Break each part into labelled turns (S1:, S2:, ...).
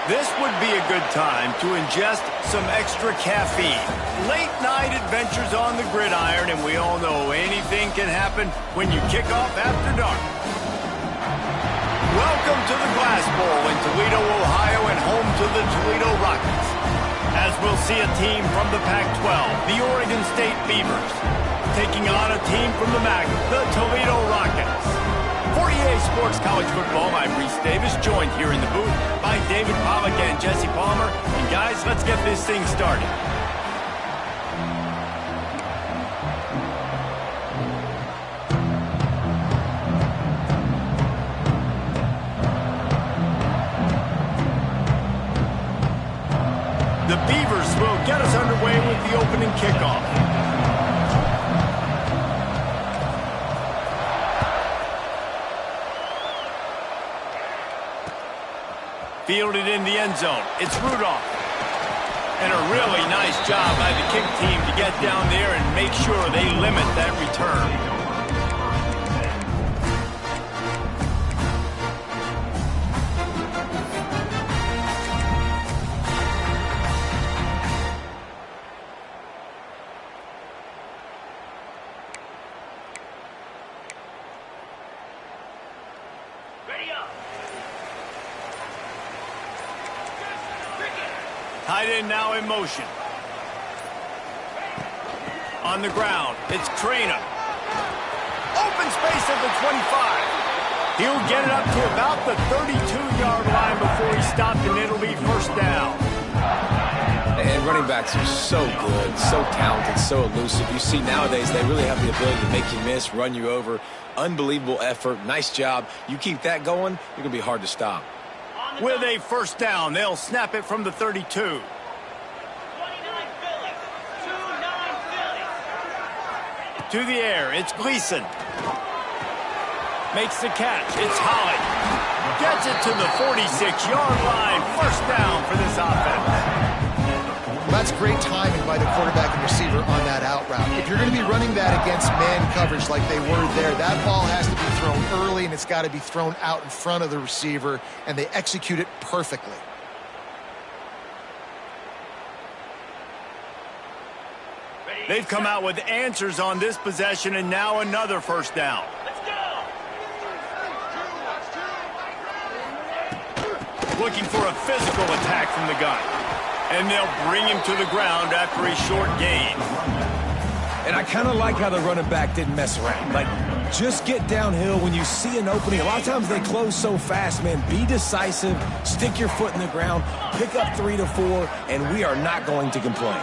S1: This would be a good time to ingest some extra caffeine. Late night adventures on the gridiron, and we all know anything can happen when you kick off after dark. Welcome to the Glass Bowl in Toledo, Ohio, and home to the Toledo Rockets. As we'll see a team from the Pac-12, the Oregon State Beavers, taking on a team from the MAC, the Toledo Rockets. For EA Sports College Football, I'm Reese Davis, joined here in the booth by David Pollack and Jesse Palmer. And guys, let's get this thing started. The Beavers will get us underway with the opening kickoff. Fielded in the end zone. It's Rudolph. And a really nice job by the kick team to get down there and make sure they limit that return. Tight end now in motion. On the ground, it's Trainer. Open space at the 25. He'll get it up to about the 32-yard line before he stopped, and it'll be first down.
S2: And running backs are so good, so talented, so elusive. You see nowadays they really have the ability to make you miss, run you over. Unbelievable effort. Nice job. You keep that going, you're going to be hard to stop.
S1: With a first down, they'll snap it from the 32. 29 Phillies. To the air, it's Gleason. Makes the catch, it's Holly. Gets it to the 46-yard line. First down for this offense.
S3: Well, that's great timing by the quarterback and receiver on that out route. If you're going to be running that against man coverage like they were there, that ball has to be thrown early, and it's got to be thrown out in front of the receiver, and they execute it perfectly.
S1: They've come out with answers on this possession, and now another first down. Let's go! Looking for a physical attack from the gun. And they'll bring him to the ground after a short gain.
S2: And I kind of like how the running back didn't mess around. Like, just get downhill when you see an opening. A lot of times they close so fast, man. Be decisive, stick your foot in the ground, pick up 3 to 4, and we are not going to complain.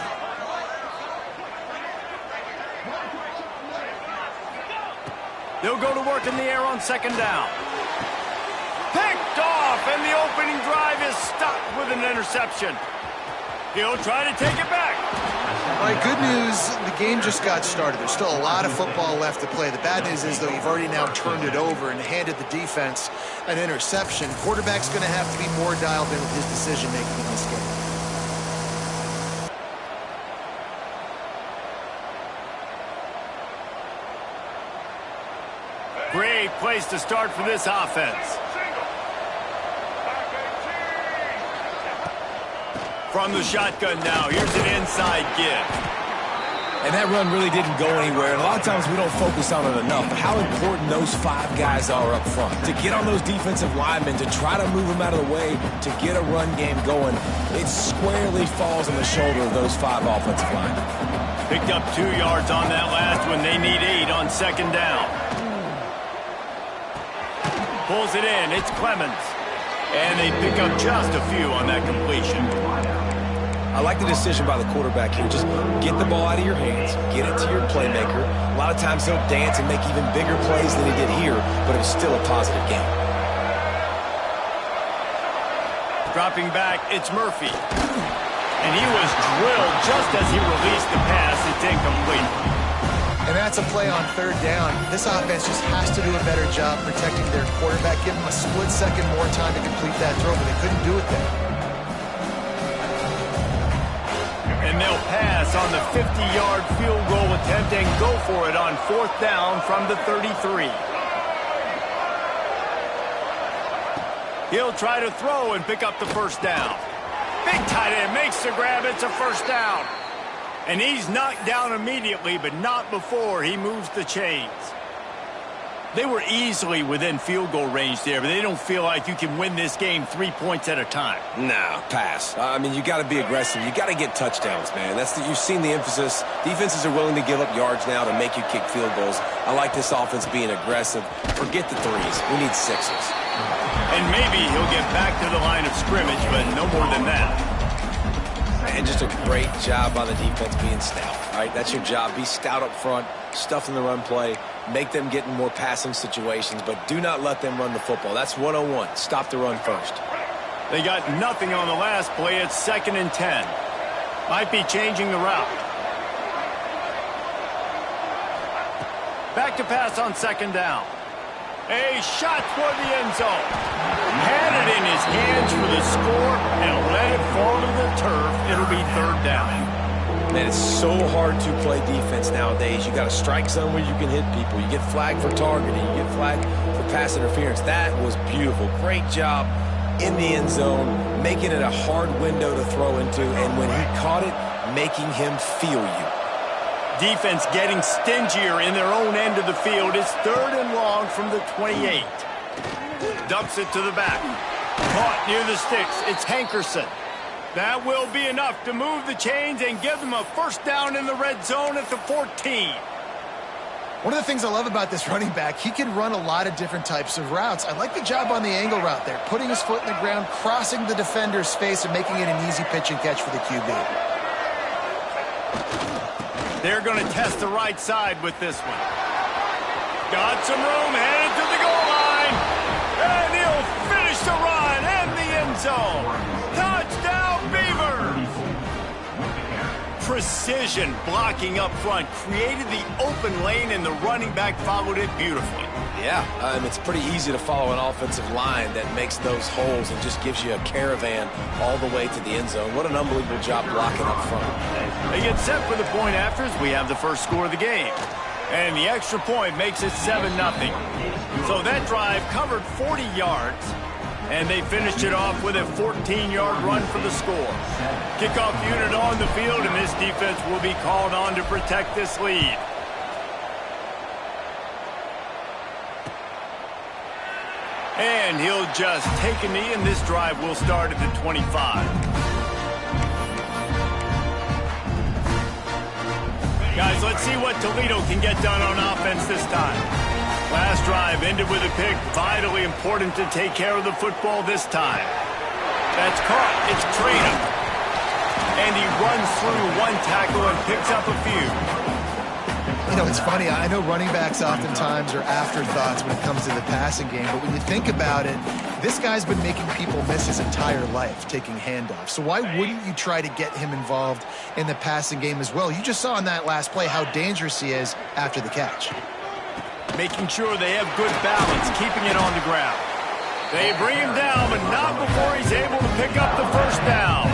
S1: They'll go to work in the air on second down. Picked off, and the opening drive is stopped with an interception. He'll try to take it back.
S3: All right, good news, the game just got started. There's still a lot of football left to play. The bad news is, though, you've already now turned it over and handed the defense an interception. Quarterback's going to have to be more dialed in with his decision-making in this game.
S1: Great place to start for this offense. From the shotgun now, here's an inside give.
S2: And that run really didn't go anywhere. And a lot of times we don't focus on it enough, but how important those 5 guys are up front. To get on those defensive linemen, to try to move them out of the way, to get a run game going, it squarely falls on the shoulder of those 5 offensive linemen.
S1: Picked up 2 yards on that last one. They need 8 on second down. Pulls it in. It's Clemens. And they pick up just a few on that completion.
S2: I like the decision by the quarterback here. Just get the ball out of your hands, get it to your playmaker. A lot of times he'll dance and make even bigger plays than he did here, but it was still a positive game.
S1: Dropping back, it's Murphy. And he was drilled just as he released the pass. It's incomplete.
S3: And that's a play on third down. This offense just has to do a better job protecting their quarterback. Give them a split second more time to complete that throw, but they couldn't do it there.
S1: And they'll pass on the 50-yard field goal attempt and go for it on fourth down from the 33. He'll try to throw and pick up the first down. Big tight end makes the grab. It's a first down. And he's knocked down immediately, but not before he moves the chains. They were easily within field goal range there, but they don't feel like you can win this game 3 points at a time.
S2: No, pass. I mean, you got to be aggressive. You got to get touchdowns, man. You've seen the emphasis. Defenses are willing to give up yards now to make you kick field goals. I like this offense being aggressive. Forget the threes. We need sixes.
S1: And maybe he'll get back to the line of scrimmage, but no more than that.
S2: And just a great job on the defense being stout. All right, that's your job. Be stout up front, stuff in the run play, make them get in more passing situations, but do not let them run the football. That's 101. Stop the run first.
S1: They got nothing on the last play. It's 2nd and 10. Might be changing the route. Back to pass on 2nd down. A shot toward the end zone. Had it in his hands for the score and let it fall to the turf. It'll be 3rd down.
S2: Man, it's so hard to play defense nowadays. You got a strike zone where you can hit people. You get flagged for targeting. You get flagged for pass interference. That was beautiful. Great job in the end zone, making it a hard window to throw into, and when he caught it, making him feel you.
S1: Defense getting stingier in their own end of the field. It's 3rd and long from the 28. Dumps it to the back. Caught near the sticks. It's Hankerson. That will be enough to move the chains and give them a first down in the red zone at the 14.
S3: One of the things I love about this running back, he can run a lot of different types of routes. I like the job on the angle route there, putting his foot in the ground, crossing the defender's face, and making it an easy pitch and catch for the QB.
S1: They're going to test the right side with this one. Got some room, headed to the goal line. And he'll finish the run in the end zone. Touchdown, Beavers! Precision blocking up front created the open lane, and the running back followed it beautifully.
S2: Yeah, it's pretty easy to follow an offensive line that makes those holes and just gives you a caravan all the way to the end zone. What an unbelievable job blocking up front.
S1: They get set for the point afters. We have the first score of the game. And the extra point makes it 7-0. So that drive covered 40 yards, and they finished it off with a 14-yard run for the score. Kickoff unit on the field, and this defense will be called on to protect this lead. And he'll just take a knee, and this drive will start at the 25. Guys, let's see what Toledo can get done on offense this time. Last drive ended with a pick. Vitally important to take care of the football this time. That's caught. It's Toledo. And he runs through one tackle and picks up a few.
S3: You know, it's funny. I know running backs oftentimes are afterthoughts when it comes to the passing game, but when you think about it, this guy's been making people miss his entire life taking handoffs. So why wouldn't you try to get him involved in the passing game as well? You just saw in that last play how dangerous he is after the catch.
S1: Making sure they have good balance, keeping it on the ground. They bring him down, but not before he's able to pick up the first down.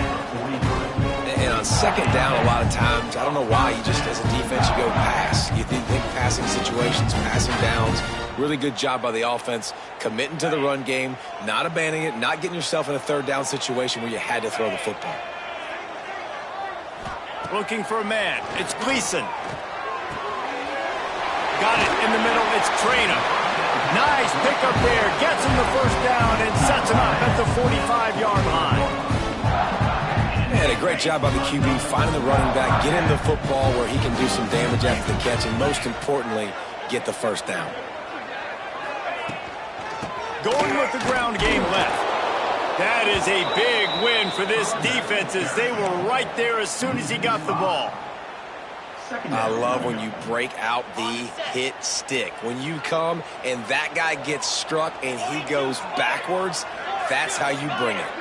S2: And on 2nd down, a lot of times, I don't know why, you just, as a defense, you go pass. You think passing situations, passing downs. Really good job by the offense, committing to the run game, not abandoning it, not getting yourself in a 3rd down situation where you had to throw the football.
S1: Looking for a man. It's Gleason. Got it in the middle. It's Trainer. Nice pickup there. Gets him the first down and sets him up at the 45-yard line.
S2: And a great job by the QB finding the running back, get him the football where he can do some damage after the catch, and most importantly, get the first down.
S1: Going with the ground game left. That is a big win for this defense, as they were right there as soon as he got the ball.
S2: I love when you break out the hit stick. When you come and that guy gets struck and he goes backwards, that's how you bring it.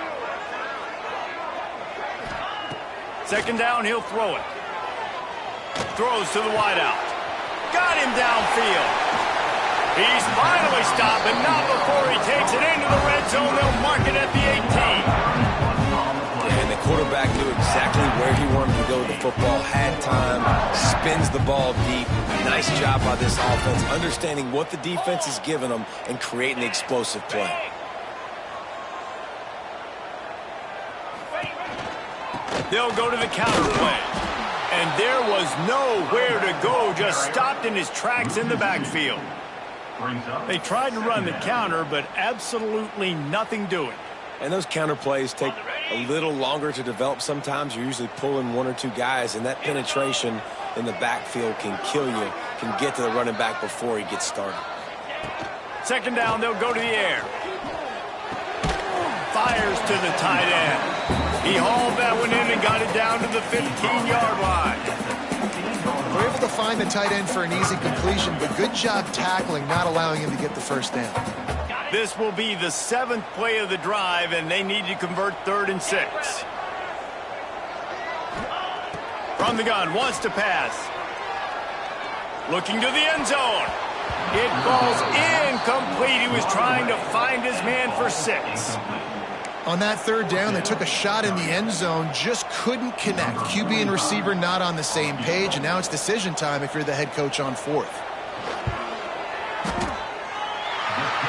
S1: 2nd down, he'll throw it. Throws to the wideout. Got him downfield. He's finally stopped, but not before he takes it into the red zone. They'll mark it at the 18.
S2: And the quarterback knew exactly where he wanted to go with the football, had time, spins the ball deep. Nice job by this offense, understanding what the defense is giving them and creating the explosive play.
S1: They'll go to the counter play. And there was nowhere to go, just stopped in his tracks in the backfield. They tried to run the counter, but absolutely nothing doing.
S2: And those counter plays take a little longer to develop sometimes. You're usually pulling one or two guys, and that penetration in the backfield can kill you, can get to the running back before he gets started.
S1: Second down, they'll go to the air. Fires to the tight end. He hauled that one in and got it down to the 15-yard line.
S3: We're able to find the tight end for an easy completion, but good job tackling, not allowing him to get the first down.
S1: This will be the 7th play of the drive, and they need to convert 3rd and 6. From the gun, wants to pass. Looking to the end zone. It falls incomplete. He was trying to find his man for 6.
S3: On that 3rd down, they took a shot in the end zone, just couldn't connect. QB and receiver not on the same page, and now it's decision time if you're the head coach on 4th.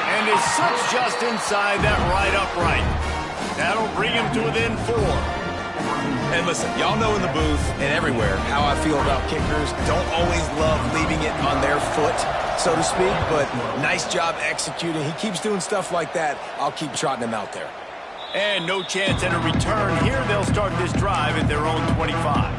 S1: And it slips just inside that right upright. That'll bring him to within 4.
S2: And listen, y'all know in the booth and everywhere how I feel about kickers. Don't always love leaving it on their foot, so to speak, but nice job executing. He keeps doing stuff like that. I'll keep trotting him out there.
S1: And no chance at a return. Here they'll start this drive at their own 25.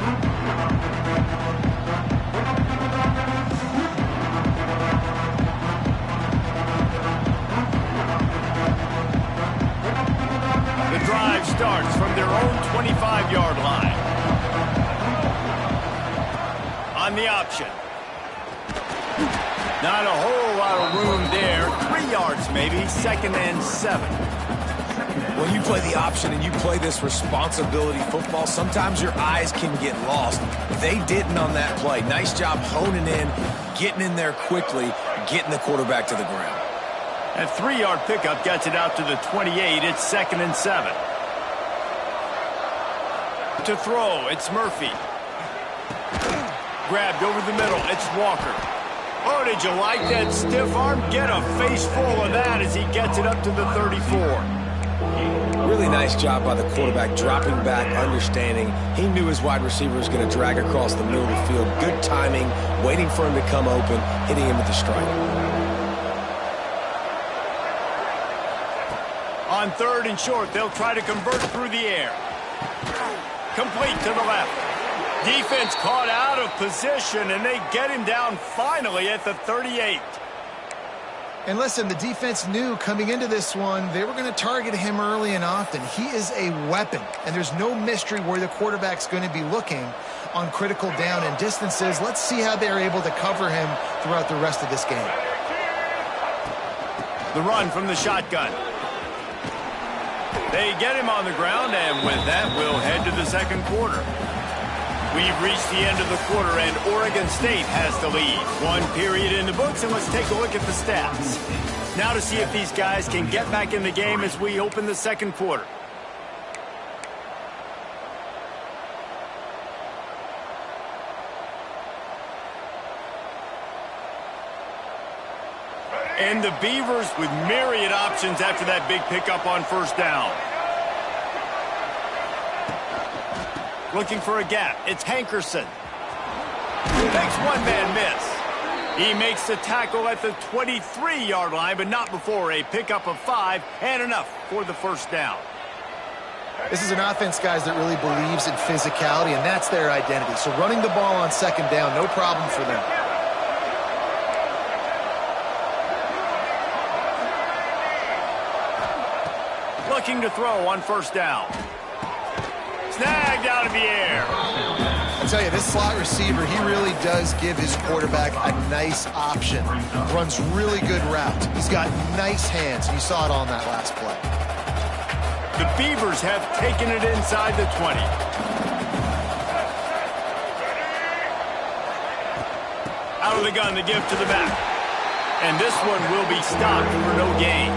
S1: The drive starts from their own 25-yard line. On the option. Not a whole lot of room there. 3 yards maybe, 2nd and 7.
S2: When you play the option and you play this responsibility football, sometimes your eyes can get lost. They didn't on that play. Nice job honing in, getting in there quickly, getting the quarterback to the ground.
S1: That 3-yard pickup gets it out to the 28. It's 2nd and 7. To throw, it's Murphy. Grabbed over the middle, it's Walker. Oh, did you like that stiff arm? Get a face full of that as he gets it up to the 34.
S2: Really nice job by the quarterback, dropping back, understanding. He knew his wide receiver was going to drag across the middle of the field. Good timing, waiting for him to come open, hitting him with the strike.
S1: On 3rd and short, they'll try to convert through the air. Complete to the left. Defense caught out of position, and they get him down finally at the 38.
S3: And listen, the defense knew coming into this one, they were going to target him early and often. He is a weapon, and there's no mystery where the quarterback's going to be looking on critical down and distances. Let's see how they're able to cover him throughout the rest of this game.
S1: The run from the shotgun. They get him on the ground, and with that, we'll head to the 2nd quarter. We've reached the end of the quarter, and Oregon State has the lead. 1 period in the books, and let's take a look at the stats. Now to see if these guys can get back in the game as we open the 2nd quarter. And the Beavers with myriad options after that big pickup on 1st down. Looking for a gap. It's Hankerson. Makes one man miss. He makes the tackle at the 23-yard line, but not before a pickup of 5 and enough for the 1st down.
S3: This is an offense, guys, that really believes in physicality, and that's their identity. So running the ball on 2nd down, no problem for them.
S1: Looking to throw on 1st down. Snagged out of the air.
S3: I'll tell you, this slot receiver, he really does give his quarterback a nice option. Runs really good routes. He's got nice hands. You saw it on that last play.
S1: The Beavers have taken it inside the 20. Out of the gun to give to the back. And this one will be stopped for no gain.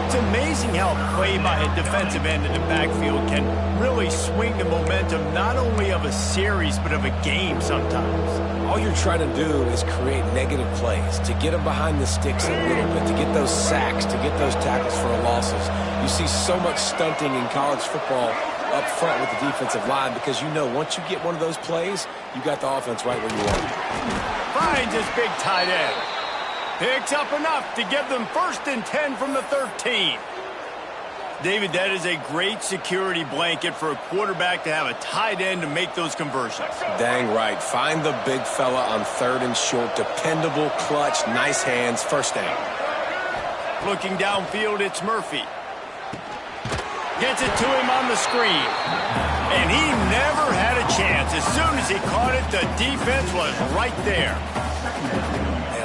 S1: It's amazing how a play by a defensive end in the backfield can really swing the momentum not only of a series but of a game sometimes.
S2: All you're trying to do is create negative plays, to get them behind the sticks a little bit, to get those sacks, to get those tackles for losses. You see so much stunting in college football up front with the defensive line because you know once you get one of those plays, you got the offense right where you want it.
S1: Finds his big tight end. Picks up enough to give them 1st and 10 from the 13. David, that is a great security blanket for a quarterback to have a tight end to make those conversions.
S2: Dang right. Find the big fella on 3rd and short. Dependable, clutch, nice hands, 1st down.
S1: Looking downfield, it's Murphy. Gets it to him on the screen. And he never had a chance. As soon as he caught it, the defense was right there.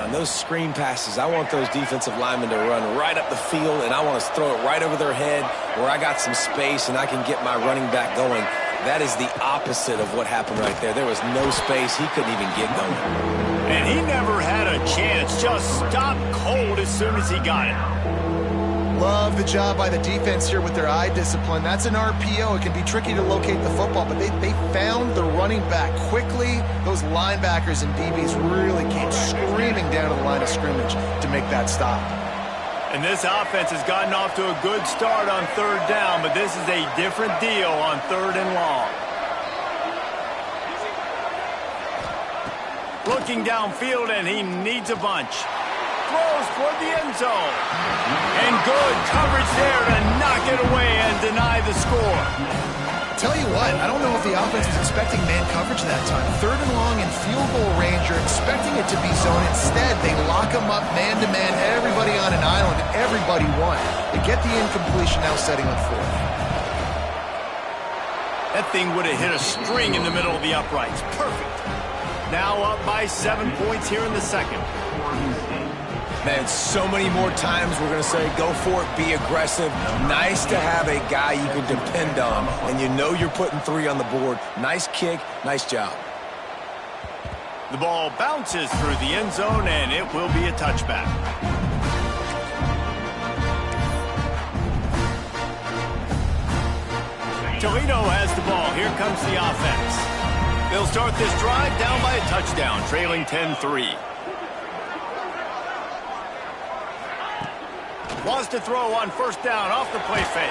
S2: On those screen passes, I want those defensive linemen to run right up the field, and I want to throw it right over their head where I got some space and I can get my running back going. That is the opposite of what happened right there. There was no space. He couldn't even get going.
S1: And he never had a chance. Just stopped cold as soon as he got it.
S3: Love the job by the defense here with their eye discipline. That's an RPO. It can be tricky to locate the football, but they found the running back quickly. Those linebackers and DBs really came screaming down to the line of scrimmage to make that stop.
S1: And this offense has gotten off to a good start on 3rd down, but this is a different deal on 3rd and long. Looking downfield, and he needs a bunch. Throws toward the end zone. And good coverage there to knock it away and deny the score.
S3: Tell you what, I don't know if the offense was expecting man coverage that time. 3rd and long in field goal range, you're expecting it to be zone. Instead, they lock them up man-to-man, everybody on an island, and everybody won. They get the incompletion, now setting on 4th.
S1: That thing would have hit a string in the middle of the uprights. Perfect. Now up by 7 points here in the 2nd.
S2: Man, so many more times we're going to say, go for it, be aggressive. Nice to have a guy you can depend on, and you know you're putting 3 on the board. Nice kick, nice job.
S1: The ball bounces through the end zone, and it will be a touchback. Toledo has the ball. Here comes the offense. They'll start this drive down by a touchdown, trailing 10-3. Wants to throw on 1st down off the play fake.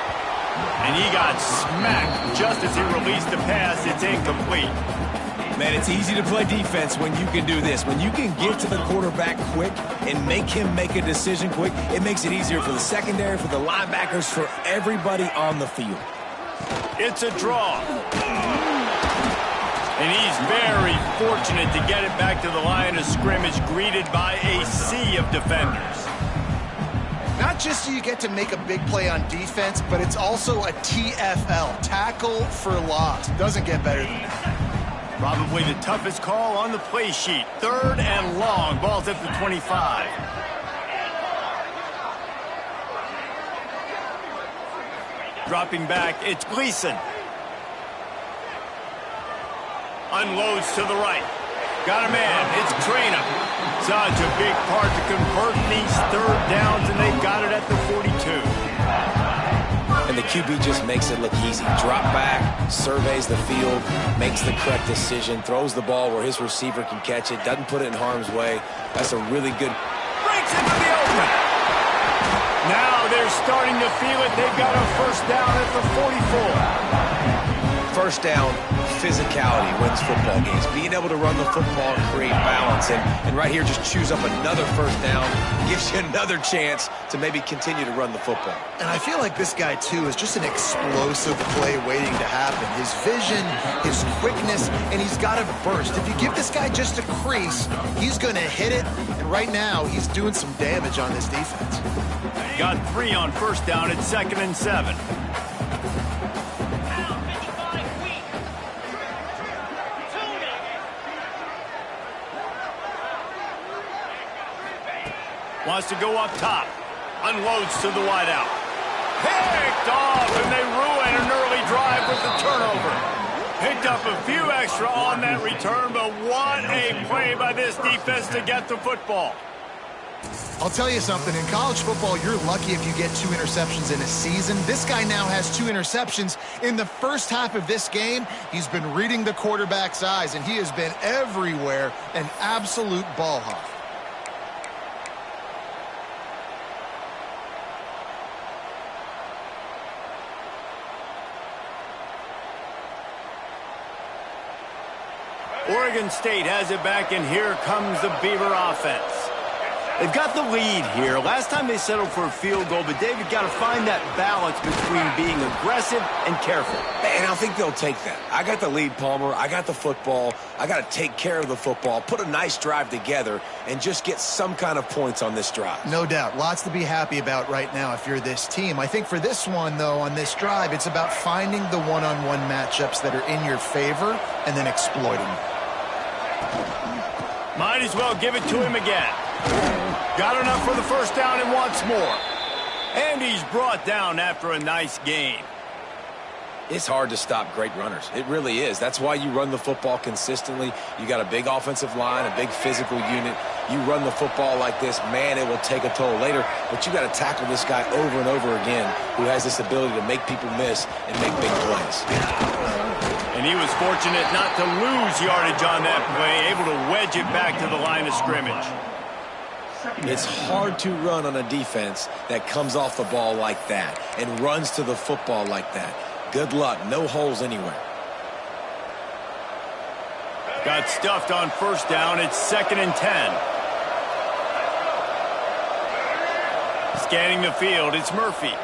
S1: And he got smacked just as he released the pass. It's incomplete.
S2: Man, it's easy to play defense when you can do this. When you can get to the quarterback quick and make him make a decision quick, it makes it easier for the secondary, for the linebackers, for everybody on the field.
S1: It's a draw. And he's very fortunate to get it back to the line of scrimmage, greeted by a sea of defenders.
S3: Not just so you get to make a big play on defense, but it's also a TFL, tackle for loss. Doesn't get better than that.
S1: Probably the toughest call on the play sheet. 3rd and long, ball's at the 25. Dropping back, it's Gleason. Unloads to the right. Got a man, it's Traina. Such a big part to convert these 3rd downs, and they got it at the 42.
S2: And the QB just makes it look easy. Drop back, surveys the field, makes the correct decision, throws the ball where his receiver can catch it, doesn't put it in harm's way. That's a really good...
S1: Breaks into the open. Now they're starting to feel it. They've got a 1st down at the 44.
S2: 1st down, physicality wins football games. Being able to run the football and create balance. And right here, just choose up another 1st down. Gives you another chance to maybe continue to run the football.
S3: And I feel like this guy, too, is just an explosive play waiting to happen. His vision, his quickness, and he's got a burst. If you give this guy just a crease, he's going to hit it. And right now, he's doing some damage on this defense.
S1: Got 3 on 1st down at 2nd and 7. Wants to go up top. Unloads to the wideout. Picked off, and they ruin an early drive with the turnover. Picked up a few extra on that return, but what a play by this defense to get the football.
S3: I'll tell you something. In college football, you're lucky if you get 2 interceptions in a season. This guy now has 2 interceptions. In the first half of this game, he's been reading the quarterback's eyes, and he has been everywhere, an absolute ball hawk.
S1: Oregon State has it back, and here comes the Beaver offense. They've got the lead here. Last time they settled for a field goal, but David got to find that balance between being aggressive and careful.
S2: And I think they'll take that. I got the lead, Palmer. I got the football. I got to take care of the football, put a nice drive together, and just get some kind of points on this drive.
S3: No doubt. Lots to be happy about right now if you're this team. I think for this one, though, on this drive, it's about finding the one-on-one matchups that are in your favor and then exploiting them.
S1: Might as well give it to him again. Got enough for the first down and wants more. And he's brought down after a nice gain.
S2: It's hard to stop great runners. It really is. That's why you run the football consistently. You got a big offensive line, a big physical unit. You run the football like this, man, it will take a toll later. But you got to tackle this guy over and over again who has this ability to make people miss and make big plays.
S1: And he was fortunate not to lose yardage on that play, able to wedge it back to the line of scrimmage.
S2: It's hard to run on a defense that comes off the ball like that and runs to the football like that. Good luck. No holes anywhere.
S1: Got stuffed on first down. It's 2nd and 10. Scanning the field. It's Murphy.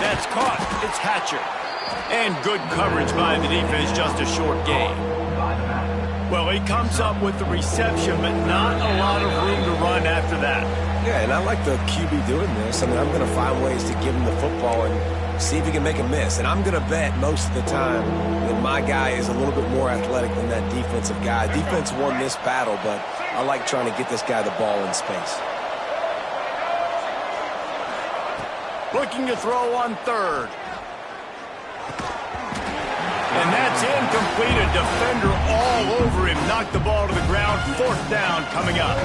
S1: That's caught. It's Hatcher. And good coverage by the defense. Just a short gain. Well, he comes up with the reception, but not a lot of room to run after that.
S2: Yeah, and I like the QB doing this. I mean, I'm going to find ways to give him the football and see if he can make a miss. And I'm going to bet most of the time that my guy is a little bit more athletic than that defensive guy. Defense won this battle, but I like trying to get this guy the ball in space.
S1: Looking to throw on 3rd. And that's incomplete. A defender all over him. Knocked the ball to the ground. 4th down coming up.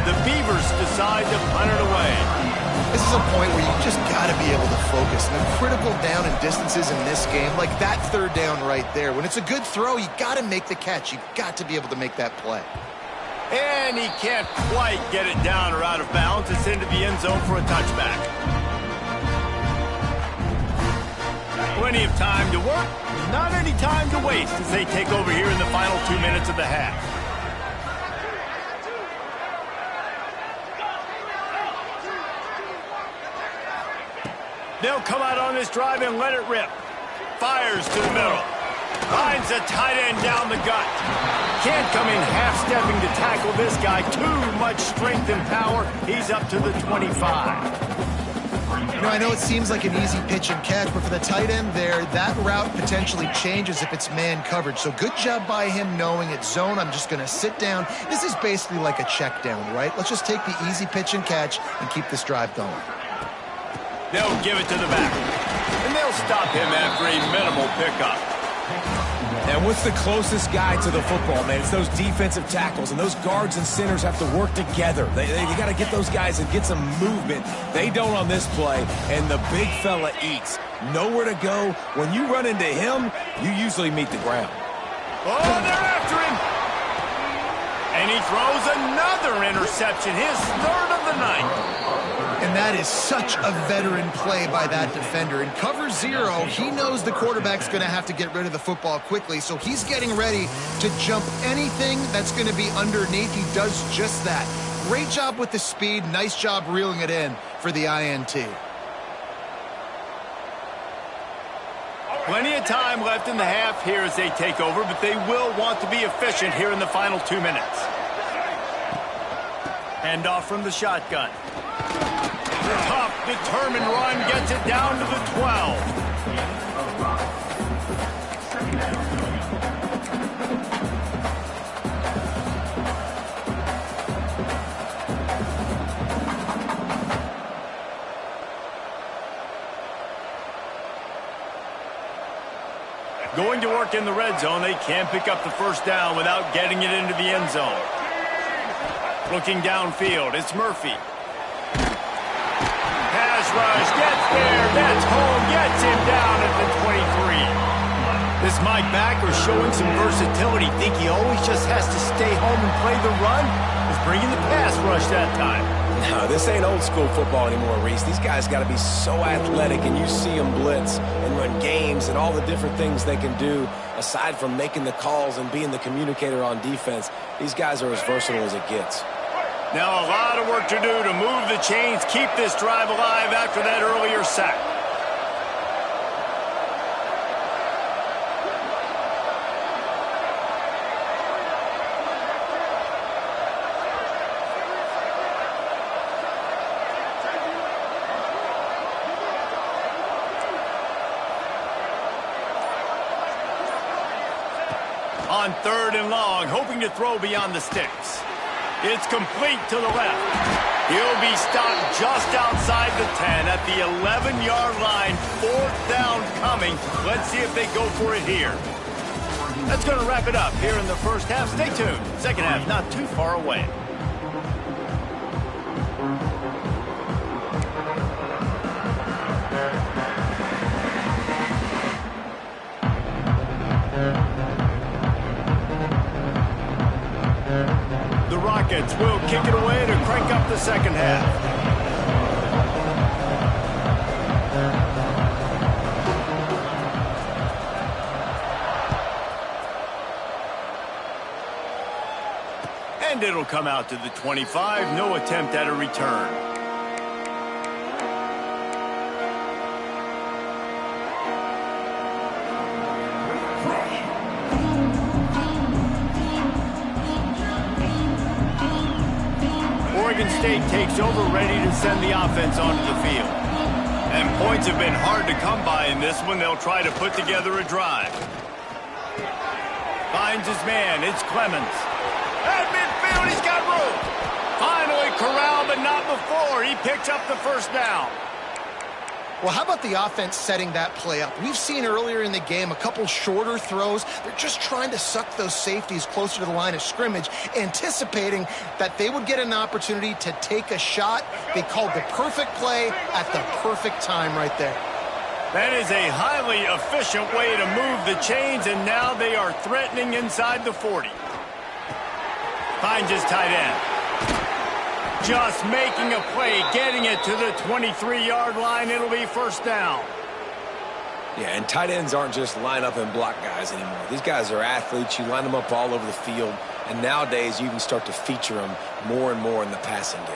S1: The Beavers decide to punt it away.
S3: This is a point where you just got to be able to focus. And the critical down and distances in this game, like that 3rd down right there. When it's a good throw, you got to make the catch. You got to be able to make that play.
S1: And he can't quite get it down or out of bounds. It's into the end zone for a touchback. Plenty of time to work. Not any time to waste as they take over here in the final 2 minutes of the half. They'll come out on this drive and let it rip. Fires to the middle. Finds the tight end down the gut. Can't come in half-stepping to tackle this guy. Too much strength and power. He's up to the 25.
S3: You know, I know it seems like an easy pitch and catch, but for the tight end there, that route potentially changes if it's man coverage. So good job by him knowing it's zone. I'm just going to sit down. This is basically like a check down, right? Let's just take the easy pitch and catch and keep this drive going.
S1: They'll give it to the back. And they'll stop him after a minimal pickup.
S2: And what's the closest guy to the football, man? It's those defensive tackles, and those guards and centers have to work together. They got to get those guys and get some movement. They don't on this play, and the big fella eats. Nowhere to go. When you run into him, you usually meet the ground.
S1: Oh, they're after him. And he throws another interception, his 3rd of the night.
S3: And that is such a veteran play by that defender. In cover 0, he knows the quarterback's going to have to get rid of the football quickly, so he's getting ready to jump anything that's going to be underneath. He does just that. Great job with the speed. Nice job reeling it in for the INT.
S1: Plenty of time left in the half here as they take over, but they will want to be efficient here in the final 2 minutes. Handoff from the shotgun. Tough, determined run gets it down to the 12. Going to work in the red zone, they can't pick up the first down without getting it into the end zone. Looking downfield, it's Murphy. Pass rush, gets there, gets home, gets him down at the 23. This Mike backer showing some versatility. Think he always just has to stay home and play the run? He's bringing the pass rush that time.
S2: No, this ain't old school football anymore, Reese. These guys got to be so athletic, and you see them blitz and run games and all the different things they can do aside from making the calls and being the communicator on defense. These guys are as versatile as it gets.
S1: Now a lot of work to do to move the chains, keep this drive alive after that earlier sack. On 3rd and long, hoping to throw beyond the sticks. It's complete to the left. He'll be stopped just outside the 10 at the 11-yard line. 4th down coming. Let's see if they go for it here. That's going to wrap it up here in the first half. Stay tuned. Second half not too far away. The Rockets will kick it away to crank up the second half. And it'll come out to the 25. No attempt at a return. Oregon State takes over, ready to send the offense onto the field. And points have been hard to come by in this one. They'll try to put together a drive. Finds his man. It's Clemens. At midfield, he's got room. Finally corralled, but not before. He picks up the first down.
S3: Well, how about the offense setting that play up? We've seen earlier in the game a couple shorter throws. They're just trying to suck those safeties closer to the line of scrimmage, anticipating that they would get an opportunity to take a shot. They called the perfect play at the perfect time right there.
S1: That is a highly efficient way to move the chains, and now they are threatening inside the 40. Finds his tight end. Just making a play, getting it to the 23-yard line. It'll be first down.
S2: Yeah, and tight ends aren't just line up and block guys anymore. These guys are athletes. You line them up all over the field, and nowadays you can start to feature them more and more in the passing game.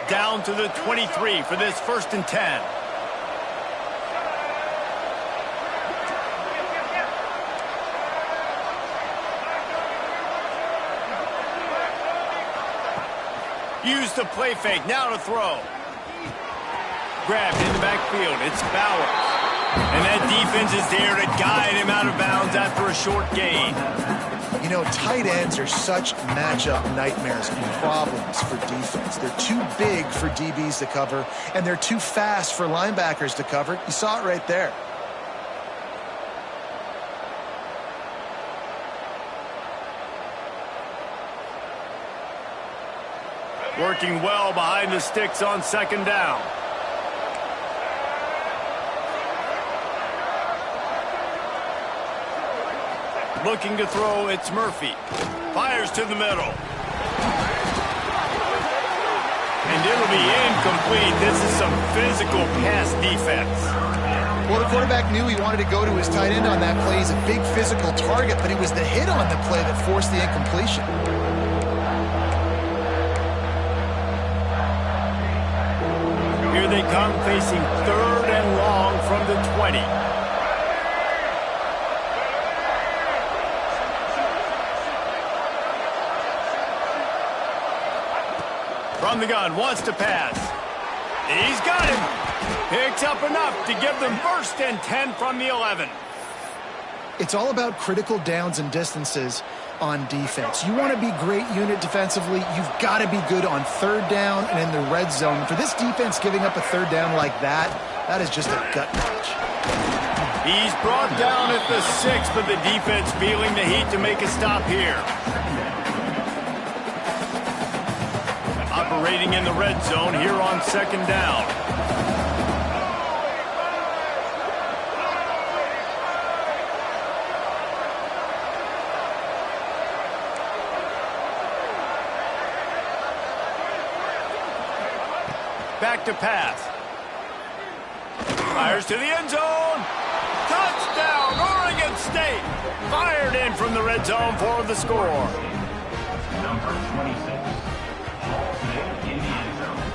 S1: Down to the 23 for this 1st and 10. Use the play fake, now to throw. Grabbed in the backfield, it's Bauer. And that defense is there to guide him out of bounds after a short gain.
S3: You know, tight ends are such matchup nightmares and problems for defense. They're too big for DBs to cover, and they're too fast for linebackers to cover. You saw it right there.
S1: Working well behind the sticks on 2nd down. Looking to throw, it's Murphy. Fires to the middle. And it'll be incomplete. This is some physical pass defense.
S3: Well, the quarterback knew he wanted to go to his tight end on that play. He's a big physical target, but it was the hit on the play that forced the incompletion.
S1: Here they come, facing 3rd and long from the 20. From the gun, wants to pass. He's got him. Picks up enough to give them 1st and 10 from the 11.
S3: It's all about critical downs and distances on defense. You want to be great unit defensively, you've got to be good on 3rd down and in the red zone. For this defense giving up a 3rd down like that, that is just a gut punch.
S1: He's brought down at the 6, but the defense feeling the heat to make a stop here. Operating in the red zone here on 2nd down. back to pass. Fires to the end zone. Touchdown, Oregon State. Fired in from the red zone for the score.
S4: Number 26, in the end zone.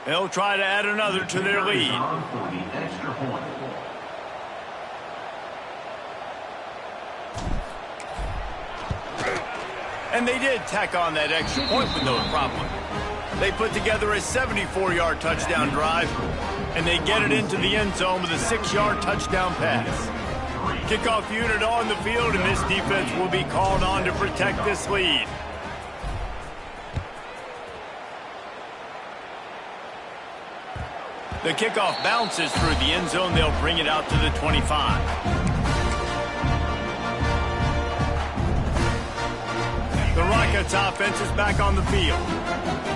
S1: They'll try to add another to their lead.
S4: For the extra point.
S1: And they did tack on that extra point with no problem. They put together a 74-yard touchdown drive, and they get it into the end zone with a 6-yard touchdown pass. Kickoff unit on the field, and this defense will be called on to protect this lead. The kickoff bounces through the end zone. They'll bring it out to the 25. The Rockets offense is back on the field.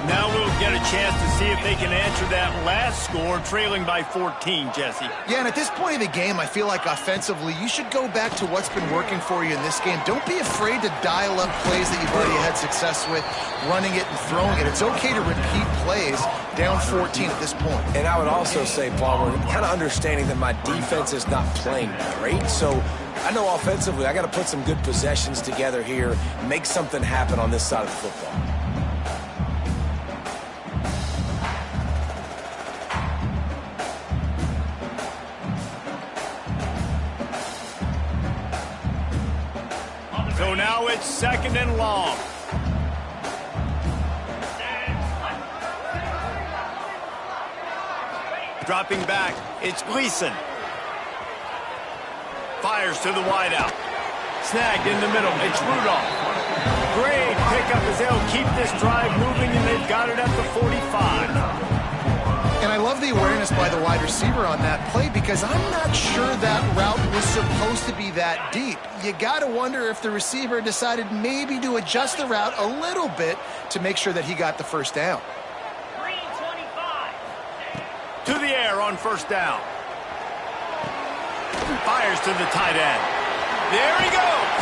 S1: Now we'll get a chance to see if they can answer that last score, trailing by 14, Jesse.
S3: Yeah, and at this point of the game, I feel like offensively, you should go back to what's been working for you in this game. Don't be afraid to dial up plays that you've already had success with, running it and throwing it. It's okay to repeat plays down 14 at this point.
S2: And I would also say, Palmer, kind of understanding that my defense is not playing great, so I know offensively I got to put some good possessions together here, make something happen on this side of the football.
S1: So now it's 2nd and long. Dropping back, it's Gleason. Fires to the wideout. Snagged in the middle, it's Rudolph. Great pickup as they'll keep this drive moving, and they've got it at the 45.
S3: And I love the awareness by the wide receiver on that play because I'm not sure that route was supposed to be that deep. You got to wonder if the receiver decided maybe to adjust the route a little bit to make sure that he got the first down.
S1: To the air on 1st down. Fires to the tight end. There he goes.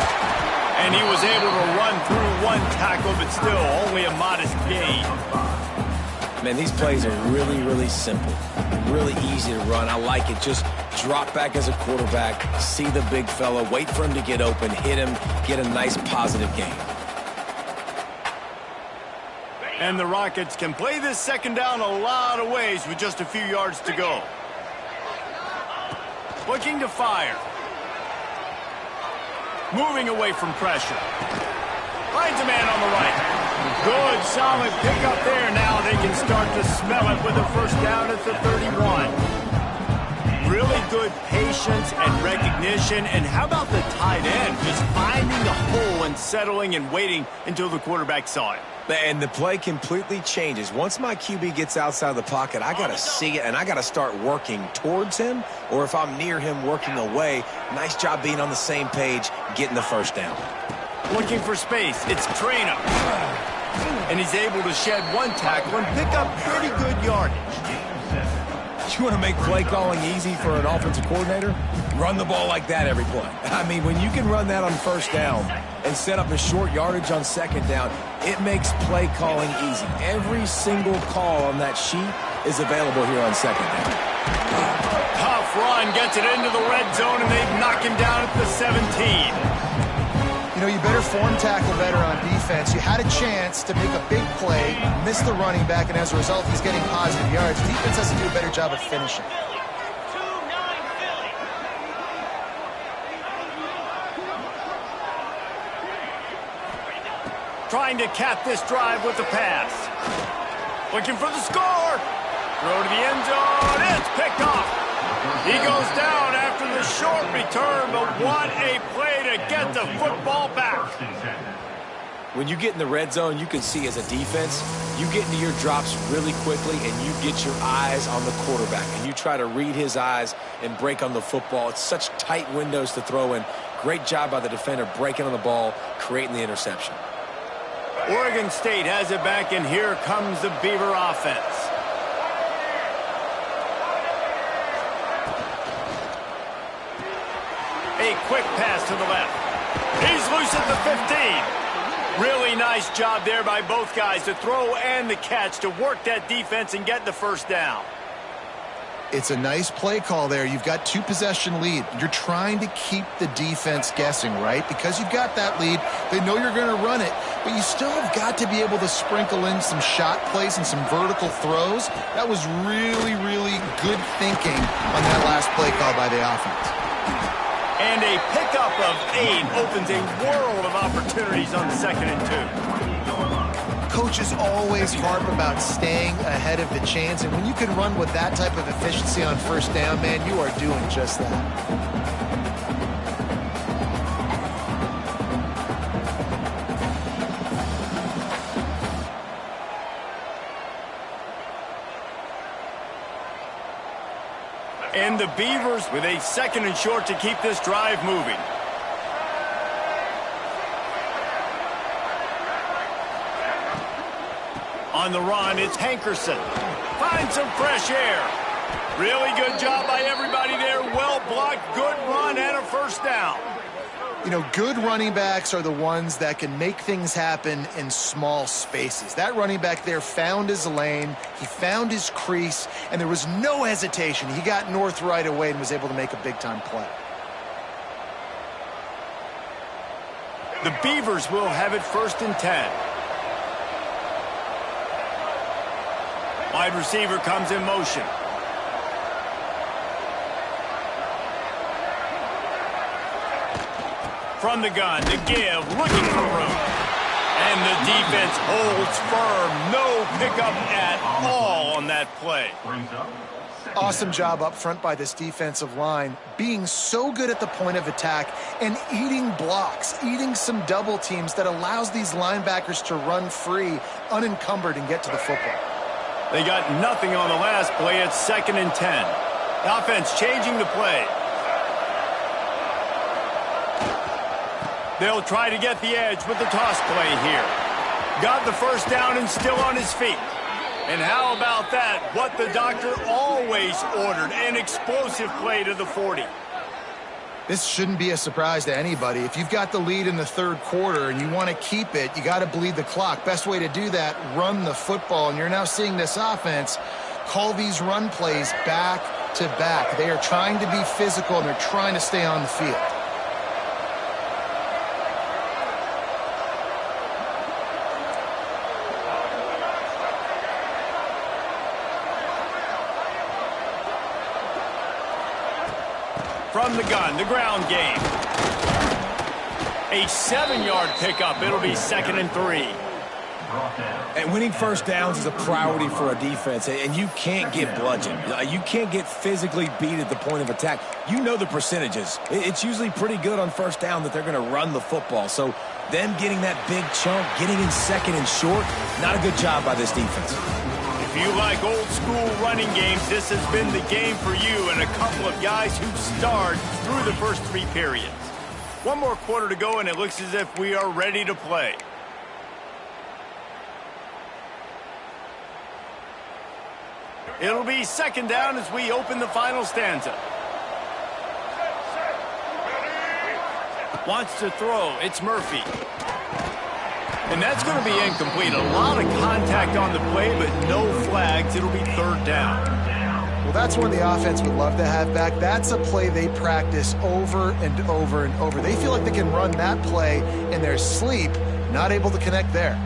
S1: And he was able to run through one tackle, but still only a modest gain.
S2: Man, these plays are really, really simple. Really easy to run. I like it. Just drop back as a quarterback, see the big fella, wait for him to get open, hit him, get a nice positive gain.
S1: And the Rockets can play this 2nd down a lot of ways with just a few yards to go. Looking to fire. Moving away from pressure. Finds a man on the right. Good, solid pickup there. Now they can start to smell it with a 1st down at the 31. Really good patience and recognition. And how about the tight end just finding the hole and settling and waiting until the quarterback saw it?
S2: And the play completely changes. Once my QB gets outside the pocket, I got to see it, and I got to start working towards him, or if I'm near him, working away. Nice job being on the same page, getting the 1st down.
S1: Looking for space. It's Trainer. And he's able to shed one tackle and pick up pretty good yardage.
S2: You want to make play calling easy for an offensive coordinator? Run the ball like that every play. I mean, when you can run that on 1st down and set up a short yardage on 2nd down, it makes play calling easy. Every single call on that sheet is available here on 2nd down.
S1: Tough run, gets it into the red zone, and they knock him down at the 17.
S3: You know, you better form tackle better on defense. You had a chance to make a big play, miss the running back, and as a result, he's getting positive yards. Defense has to do a better job of finishing.
S1: Trying to cap this drive with the pass. Looking for the score. Throw to the end zone. It's picked off. He goes down after the short return, but what a play to get the football back.
S2: When you get in the red zone, you can see as a defense, you get into your drops really quickly and you get your eyes on the quarterback and you try to read his eyes and break on the football. It's such tight windows to throw in. Great job by the defender breaking on the ball, creating the interception.
S1: Oregon State has it back, and here comes the Beaver offense. A quick pass to the left. He's loose at the 15. Really nice job there by both guys to throw and the catch to work that defense and get the first down.
S3: It's a nice play call there. You've got 2-possession lead. You're trying to keep the defense guessing, right? Because you've got that lead, they know you're going to run it, but you still have got to be able to sprinkle in some shot plays and some vertical throws. That was really, really good thinking on that last play call by the offense.
S1: And a pickup of 8 opens a world of opportunities on 2nd and 2.
S3: Coaches always harp about staying ahead of the chance, and when you can run with that type of efficiency on first down, man, you are doing just that.
S1: And the Beavers with a 2nd and short to keep this drive moving. On the run, it's Hankerson. Finds some fresh air. Really good job by everybody there. Well blocked, good run, and a first down.
S3: You know, good running backs are the ones that can make things happen in small spaces. That running back there found his lane, he found his crease, and there was no hesitation. He got north right away and was able to make a big-time play.
S1: The Beavers will have it 1st and 10. Wide receiver comes in motion. From the gun, to give, looking for room. And the defense holds firm. No pickup at all on that play.
S3: Awesome job up front by this defensive line, being so good at the point of attack and eating blocks, eating some double teams that allows these linebackers to run free, unencumbered, and get to the football.
S1: They got nothing on the last play. It's 2nd and 10. The offense changing the play. They'll try to get the edge with the toss play here. Got the first down and still on his feet. And how about that? What the doctor always ordered, an explosive play to the 40.
S3: This shouldn't be a surprise to anybody. If you've got the lead in the 3rd quarter and you want to keep it, you got to bleed the clock. Best way to do that, run the football. And you're now seeing this offense call these run plays back to back. They are trying to be physical and they're trying to stay on the field.
S1: From the gun, the ground game. A 7-yard pickup. It'll be 2nd and 3.
S2: And winning first downs is a priority for a defense, and you can't get bludgeoned. You can't get physically beat at the point of attack. You know the percentages. It's usually pretty good on first down that they're going to run the football. So them getting that big chunk, getting in 2nd and short, not a good job by this defense.
S1: If you like old-school running games, this has been the game for you and a couple of guys who starred through the first 3 periods. One more quarter to go, and it looks as if we are ready to play. It'll be 2nd down as we open the final stanza. Wants to throw. It's Murphy. And that's going to be incomplete. A lot of contact on the play, but no flags. It'll be 3rd down.
S3: Well, that's one the offense would love to have back. That's a play they practice over and over and over. They feel like they can run that play in their sleep, not able to connect there.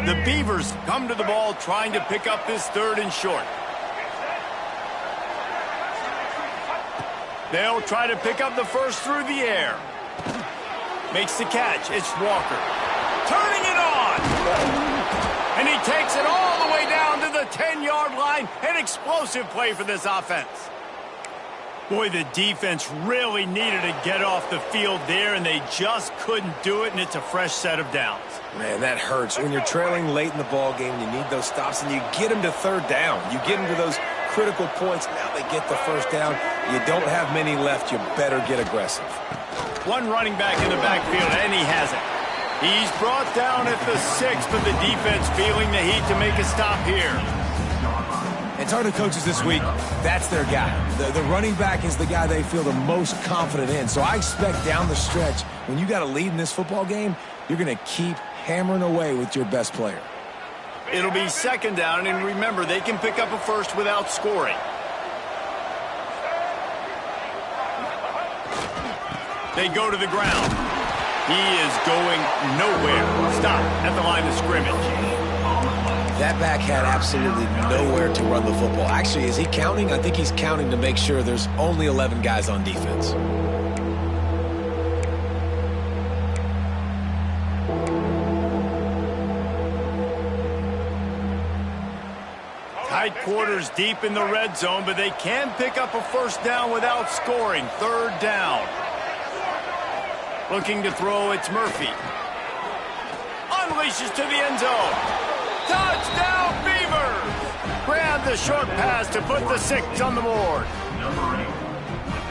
S1: The Beavers come to the ball trying to pick up this 3rd and short. They'll try to pick up the first through the air. Makes the catch. It's Walker. Turning it on. And he takes it all the way down to the 10-yard line. An explosive play for this offense. Boy, the defense really needed to get off the field there, and they just couldn't do it, and it's a fresh set of downs.
S2: Man, that hurts. When you're trailing late in the ball game, you need those stops, and you get them to 3rd down. You get them to those critical points. Now they get the first down. You don't have many left. You better get aggressive.
S1: One running back in the backfield, and he has it. He's brought down at the 6, but the defense feeling the heat to make a stop here.
S2: And talking to coaches this week, that's their guy. The running back is the guy they feel the most confident in. So I expect down the stretch, when you got a lead in this football game, you're going to keep hammering away with your best player.
S1: It'll be second down, and remember, they can pick up a first without scoring. They go to the ground. He is going nowhere. Stop at the line of scrimmage.
S2: That back had absolutely nowhere to run the football. Actually, is he counting? I think he's counting to make sure there's only 11 guys on defense.
S1: Tight quarters deep in the red zone, but they can pick up a first down without scoring. Third down. Looking to throw, it's Murphy. Unleashes to the end zone. Touchdown, Beavers! Grab the short pass to put the 6 on the board.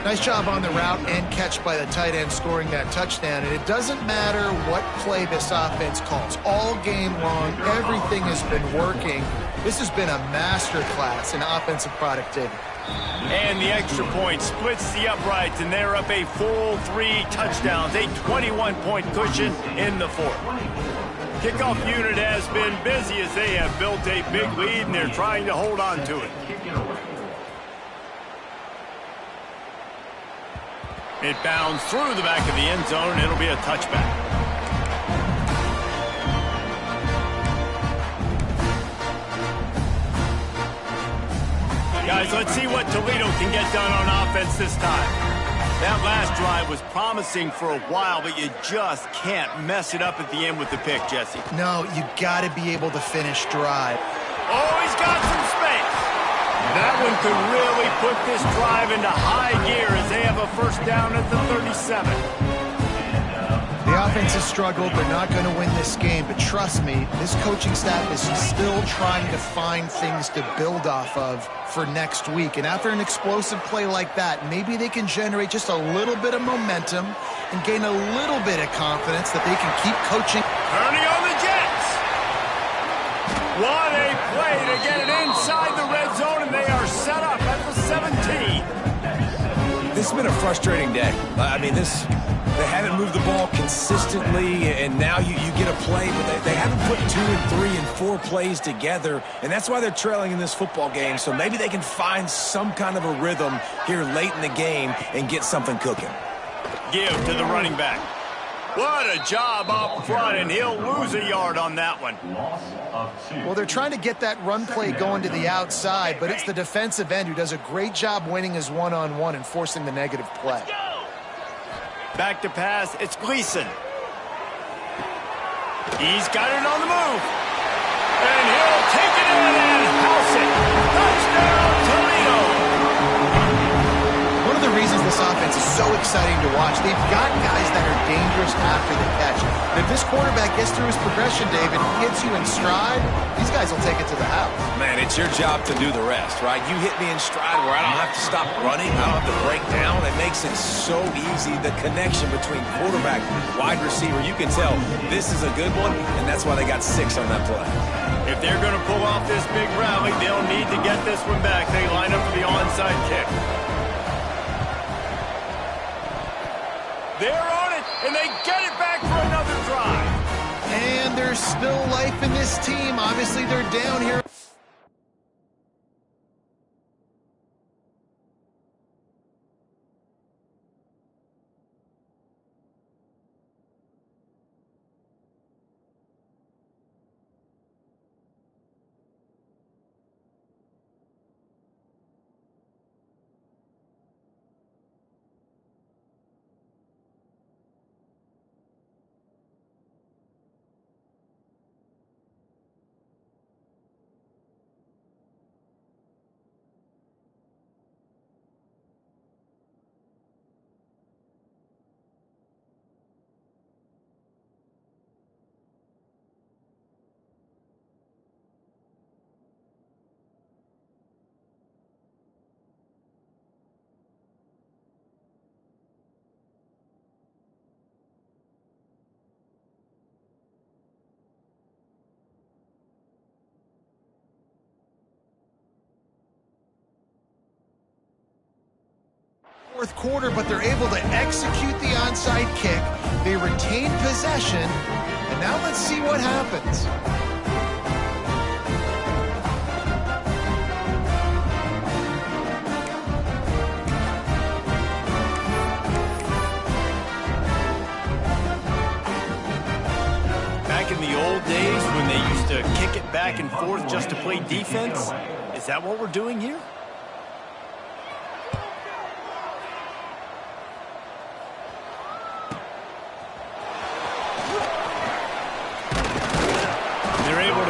S3: Nice job on the route and catch by the tight end scoring that touchdown. And it doesn't matter what play this offense calls. All game long, everything has been working. This has been a masterclass in offensive productivity.
S1: And the extra point splits the uprights, and they're up a full 3 touchdowns, a 21-point cushion in the fourth. Kickoff unit has been busy as they have built a big lead, and they're trying to hold on to it. It bounds through the back of the end zone, and it'll be a touchback. Guys, let's see what Toledo can get done on offense this time. That last drive was promising for a while, but you just can't mess it up at the end with the pick, Jesse.
S3: No, you got to be able to finish drive.
S1: Oh, he's got some space. That one could really put this drive into high gear as they have a first down at the 37.
S3: The offense has struggled. They're not going to win this game, but trust me, this coaching staff is still trying to find things to build off of for next week. And after an explosive play like that, maybe they can generate just a little bit of momentum and gain a little bit of confidence that they can keep coaching.
S1: Turning on the Jets. What a play to get it inside the red zone, and they are set up at the 17.
S2: This has been a frustrating day. I mean, they haven't moved the ball consistently, and now you get a play, but they haven't put 2 and 3 and 4 plays together, and that's why they're trailing in this football game. So maybe they can find some kind of a rhythm here late in the game and get something cooking.
S1: Give to the running back. What a job up front, and he'll lose a yard on that one.
S3: Well, they're trying to get that run play going to the outside, but it's the defensive end who does a great job winning his one-on-one and forcing the negative play.
S1: Back to pass, it's Gleason. He's got it on the move. And he'll take it in and house it. Touchdown, Toledo.
S3: One of the reasons this offense is so exciting to watch, they've got guys that are dangerous after the catch. And if this quarterback gets through his progression, David, hits you in stride, these guys will take it to the house.
S2: Man, it's your job to do the rest, right? You hit me in stride where I don't have to stop running. I don't have to break down. It makes it so easy. The connection between quarterback and wide receiver, you can tell this is a good one, and that's why they got 6 on that play.
S1: If they're going to pull off this big rally, they'll need to get this one back. They line up for the onside kick. They're on it, and they get it back for another drive.
S3: And there's still life in this team. Obviously, they're down here. Fourth quarter, but they're able to execute the onside kick. They retain possession, and now let's see what happens.
S1: Back in the old days when they used to kick it back and forth just to play defense, is that what we're doing here?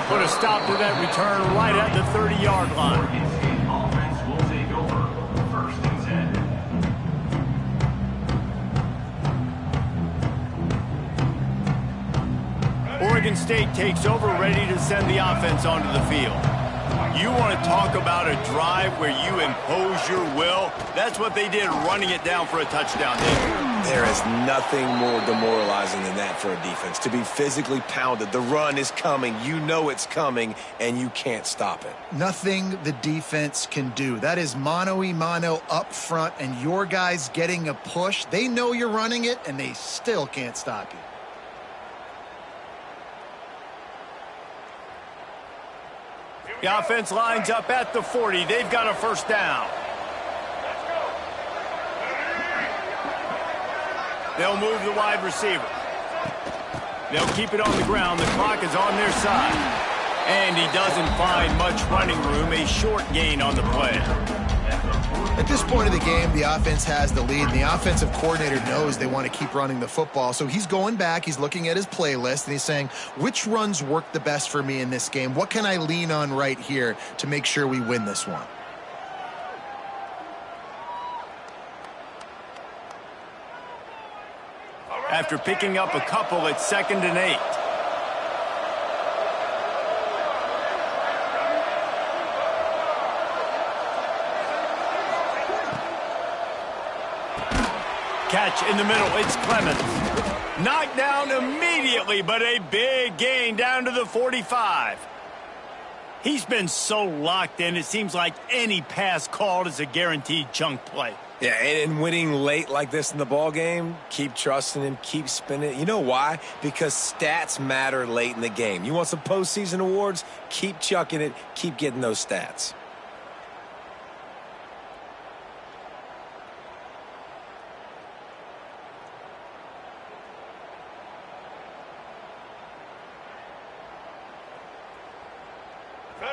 S1: Put a stop to that return right at the 30-yard line.
S4: Oregon State offense will take over. 1st and 10.
S1: Oregon State takes over, ready to send the offense onto the field. You want to talk about a drive where you impose your will? That's what they did, running it down for a touchdown.
S2: There is nothing more demoralizing than that for a defense. To be physically pounded, the run is coming, you know it's coming, and you can't stop it.
S3: Nothing the defense can do. That is mano-a-mano up front, and your guys getting a push. They know you're running it, and they still can't stop you.
S1: The offense lines up at the 40. They've got a first down. They'll move the wide receiver. They'll keep it on the ground. The clock is on their side. And he doesn't find much running room. A short gain on the play.
S3: At this point of the game, the offense has the lead, and the offensive coordinator knows they want to keep running the football. So he's going back, he's looking at his playlist, and he's saying, which runs work the best for me in this game? What can I lean on right here to make sure we win this one?
S1: After picking up a couple, it's 2nd and 8. Catch in the middle, it's Clemens. Knocked down immediately, but a big gain down to the 45. He's been so locked in, it seems like any pass called is a guaranteed chunk play.
S2: Yeah, and winning late like this in the ball game, keep trusting him, keep spinning it. You know why? Because stats matter late in the game. You want some postseason awards? Keep chucking it, keep getting those stats.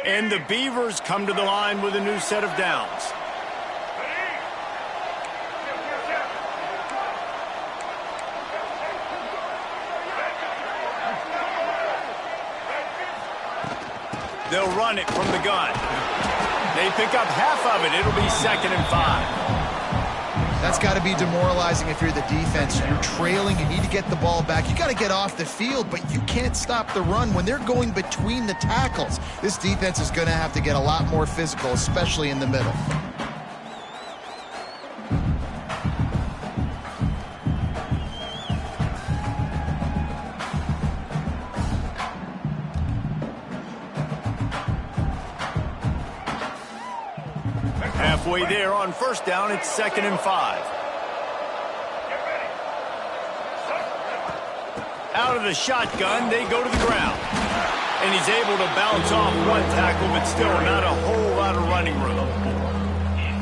S1: And the Beavers come to the line with a new set of downs. They'll run it from the gun. They pick up half of it. It'll be 2nd and 5.
S3: That's got to be demoralizing if you're the defense. You're trailing, you need to get the ball back. You got to get off the field, but you can't stop the run when they're going between the tackles. This defense is going to have to get a lot more physical, especially in the middle.
S1: Halfway there on 1st down, it's 2nd and 5. Out of the shotgun, they go to the ground. And he's able to bounce off one tackle, but still not a whole lot of running room.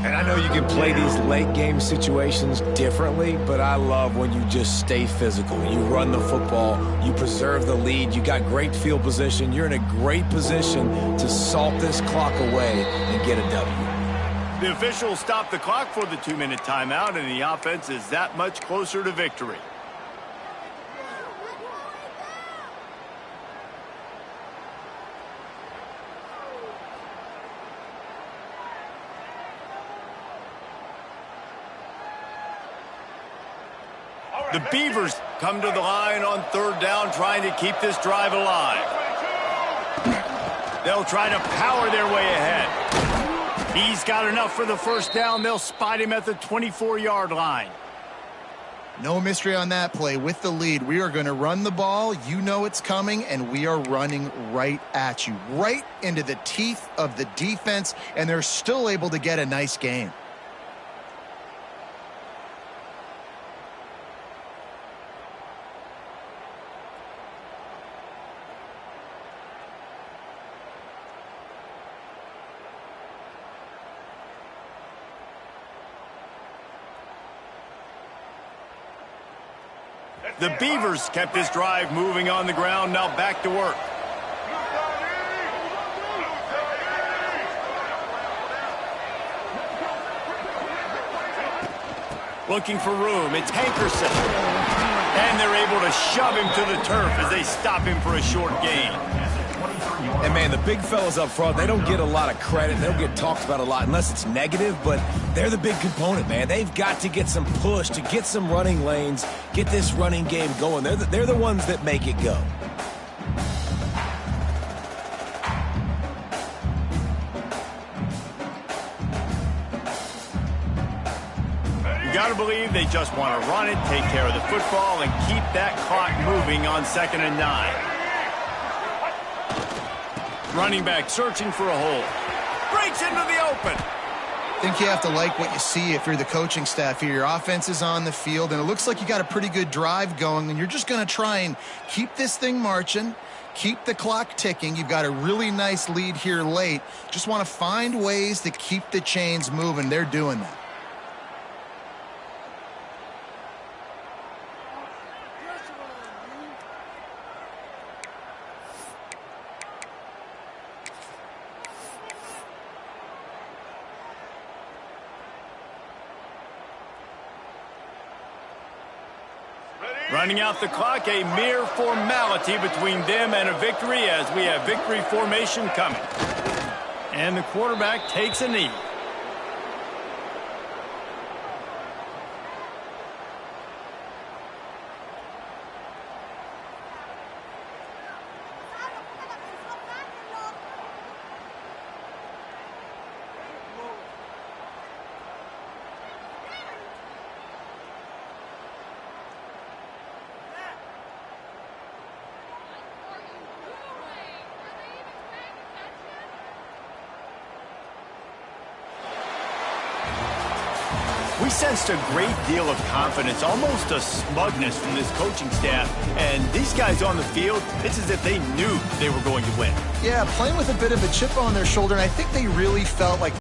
S2: And I know you can play these late game situations differently, but I love when you just stay physical. You run the football, you preserve the lead, you got great field position, you're in a great position to salt this clock away and get a W.
S1: The officials stop the clock for the 2-minute timeout, and the offense is that much closer to victory. The Beavers come to the line on 3rd down, trying to keep this drive alive. They'll try to power their way ahead. He's got enough for the first down. They'll spot him at the 24-yard line.
S3: No mystery on that play. With the lead, we are going to run the ball. You know it's coming, and we are running right at you, right into the teeth of the defense, and they're still able to get a nice gain.
S1: The Beavers kept this drive moving on the ground. Now back to work. Looking for room. It's Hankerson. And they're able to shove him to the turf as they stop him for a short gain.
S2: And, man, the big fellas up front, they don't get a lot of credit. They don't get talked about a lot unless it's negative, but they're the big component, man. They've got to get some push, to get some running lanes, get this running game going. They're the ones that make it go.
S1: You got to believe they just want to run it, take care of the football, and keep that clock moving on 2nd and 9. Running back searching for a hole. Breaks into the open.
S3: I think you have to like what you see if you're the coaching staff here. Your offense is on the field, and it looks like you got a pretty good drive going, and you're just going to try and keep this thing marching, keep the clock ticking. You've got a really nice lead here late. Just want to find ways to keep the chains moving. They're doing that.
S1: Running out the clock, a mere formality between them and a victory as we have victory formation coming. And the quarterback takes a knee. We sensed a great deal of confidence, almost a smugness from this coaching staff. And these guys on the field, it's as if they knew they were going to win.
S3: Yeah, playing with a bit of a chip on their shoulder, and I think they really felt like